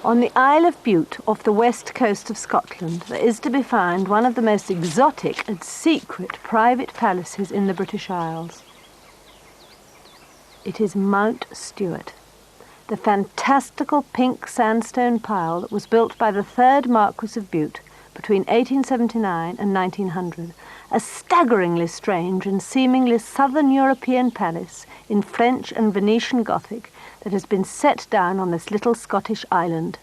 On the Isle of Bute, off the west coast of Scotland, there is to be found one of the most exotic and secret private palaces in the British Isles. It is Mount Stuart, the fantastical pink sandstone pile that was built by the third Marquis of Bute between 1879 and 1900, a staggeringly strange and seemingly southern European palace in French and Venetian Gothic that has been set down on this little Scottish island.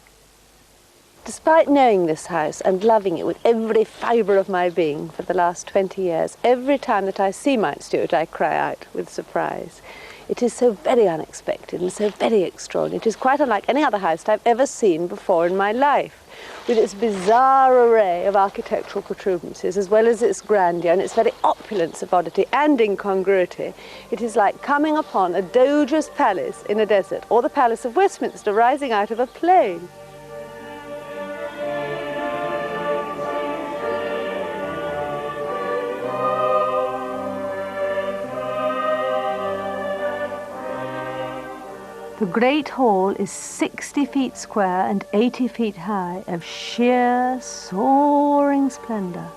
Despite knowing this house and loving it with every fibre of my being for the last 20 years, every time that I see Mount Stuart I cry out with surprise. It is so very unexpected and so very extraordinary. It is quite unlike any other house I've ever seen before in my life, with its bizarre array of architectural protuberances, as well as its grandeur and its very opulence of oddity and incongruity. It is like coming upon a doge's palace in a desert, or the Palace of Westminster rising out of a plain. The Great Hall is 60 feet square and 80 feet high, of sheer, soaring splendour,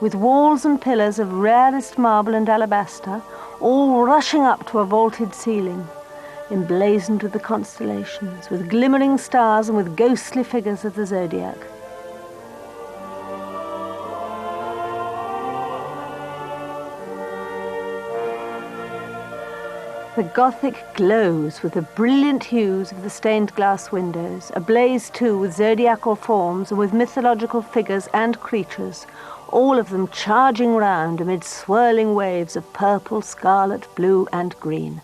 with walls and pillars of rarest marble and alabaster, all rushing up to a vaulted ceiling, emblazoned with the constellations, with glimmering stars and with ghostly figures of the zodiac. The Gothic glows with the brilliant hues of the stained glass windows, ablaze too with zodiacal forms and with mythological figures and creatures, all of them charging round amid swirling waves of purple, scarlet, blue and green.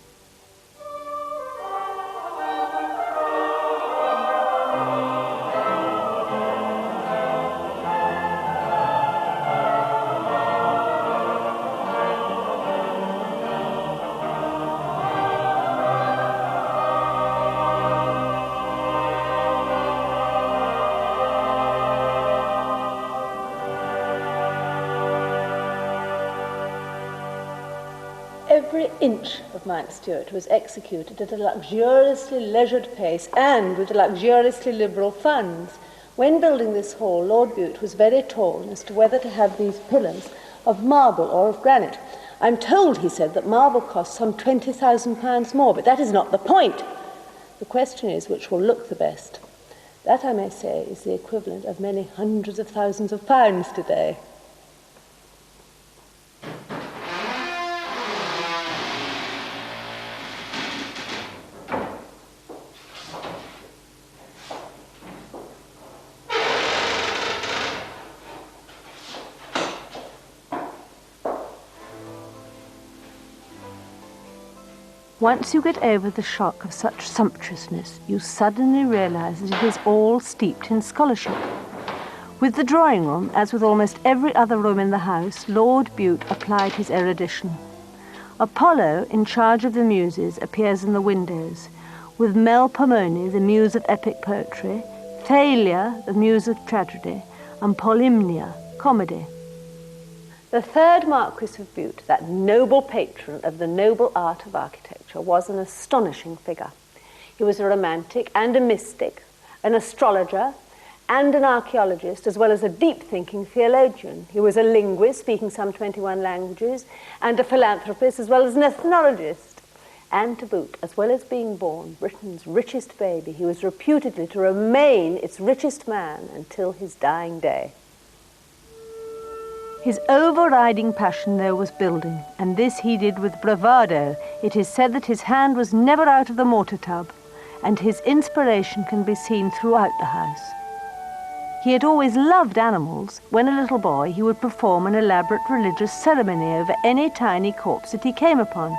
Every inch of Mount Stuart was executed at a luxuriously leisured pace and with luxuriously liberal funds. When building this hall, Lord Bute was very torn as to whether to have these pillars of marble or of granite. I'm told, he said, that marble costs some £20,000 more, but that is not the point. The question is which will look the best. That, I may say, is the equivalent of many hundreds of thousands of pounds today. Once you get over the shock of such sumptuousness, you suddenly realise that it is all steeped in scholarship. With the drawing room, as with almost every other room in the house, Lord Bute applied his erudition. Apollo, in charge of the muses, appears in the windows, with Melpomene, the muse of epic poetry, Thalia, the muse of tragedy, and Polymnia, comedy. The third Marquis of Bute, that noble patron of the noble art of architecture, was an astonishing figure. He was a romantic and a mystic, an astrologer and an archaeologist, as well as a deep-thinking theologian. He was a linguist, speaking some 21 languages, and a philanthropist, as well as an ethnologist. And to boot, as well as being born Britain's richest baby, he was reputedly to remain its richest man until his dying day. His overriding passion, though, was building, and this he did with bravado. It is said that his hand was never out of the mortar tub, and his inspiration can be seen throughout the house. He had always loved animals. When a little boy, he would perform an elaborate religious ceremony over any tiny corpse that he came upon,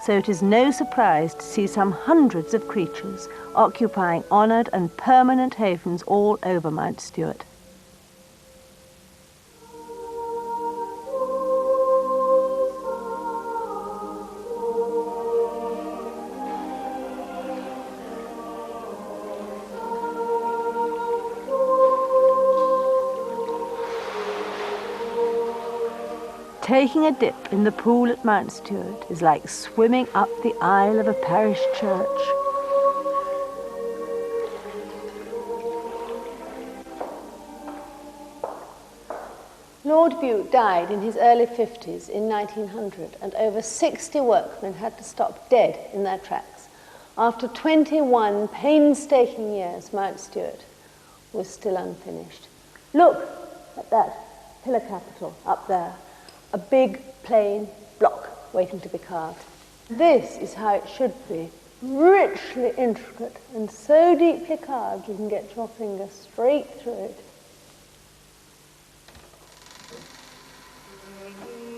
so it is no surprise to see some hundreds of creatures occupying honoured and permanent havens all over Mount Stuart. Taking a dip in the pool at Mount Stuart is like swimming up the aisle of a parish church. Lord Bute died in his early 50s in 1900, and over 60 workmen had to stop dead in their tracks. After 21 painstaking years, Mount Stuart was still unfinished. Look at that pillar capital up there, a big plain block waiting to be carved. This is how it should be, richly intricate and so deeply carved you can get your finger straight through it.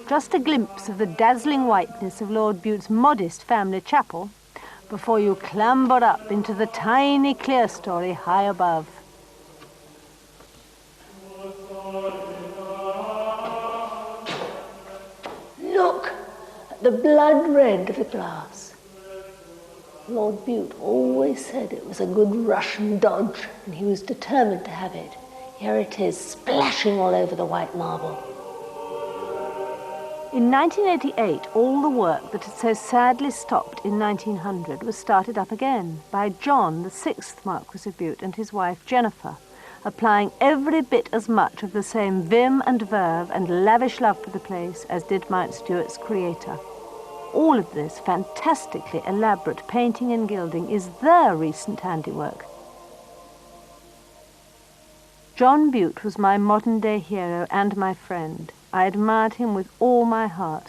Just a glimpse of the dazzling whiteness of Lord Bute's modest family chapel before you clamber up into the tiny clerestory high above. Look at the blood red of the glass. Lord Bute always said it was a good Russian dodge, and he was determined to have it. Here it is, splashing all over the white marble. In 1988, all the work that had so sadly stopped in 1900 was started up again by John, the 6th Marquis of Bute, and his wife Jennifer, applying every bit as much of the same vim and verve and lavish love for the place as did Mount Stuart's creator. All of this fantastically elaborate painting and gilding is their recent handiwork. John Bute was my modern-day hero and my friend. I admired him with all my heart.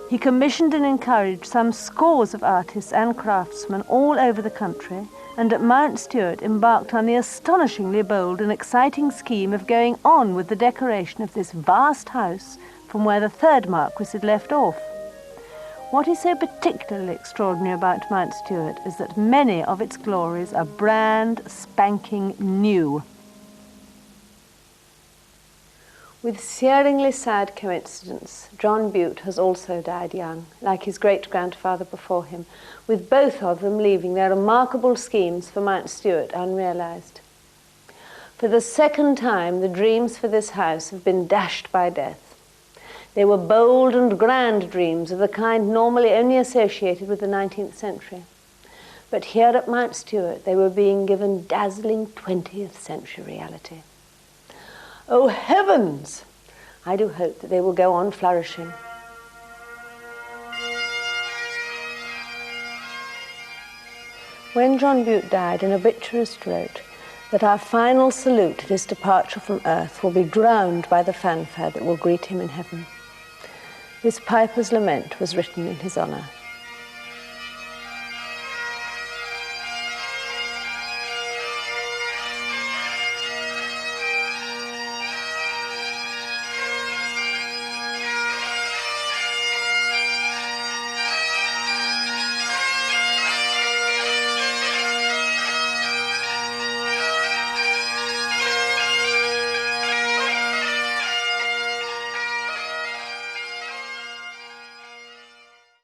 He commissioned and encouraged some scores of artists and craftsmen all over the country, and at Mount Stuart embarked on the astonishingly bold and exciting scheme of going on with the decoration of this vast house from where the 3rd Marquis had left off. What is so particularly extraordinary about Mount Stuart is that many of its glories are brand spanking new. With searingly sad coincidence, John Bute has also died young, like his great-grandfather before him, with both of them leaving their remarkable schemes for Mount Stuart unrealized. For the 2nd time, the dreams for this house have been dashed by death. They were bold and grand dreams of the kind normally only associated with the 19th century. But here at Mount Stuart, they were being given dazzling 20th century reality. Oh heavens! I do hope that they will go on flourishing. When John Bute died, an obituarist wrote that our final salute at his departure from earth will be drowned by the fanfare that will greet him in heaven. This Piper's Lament was written in his honour.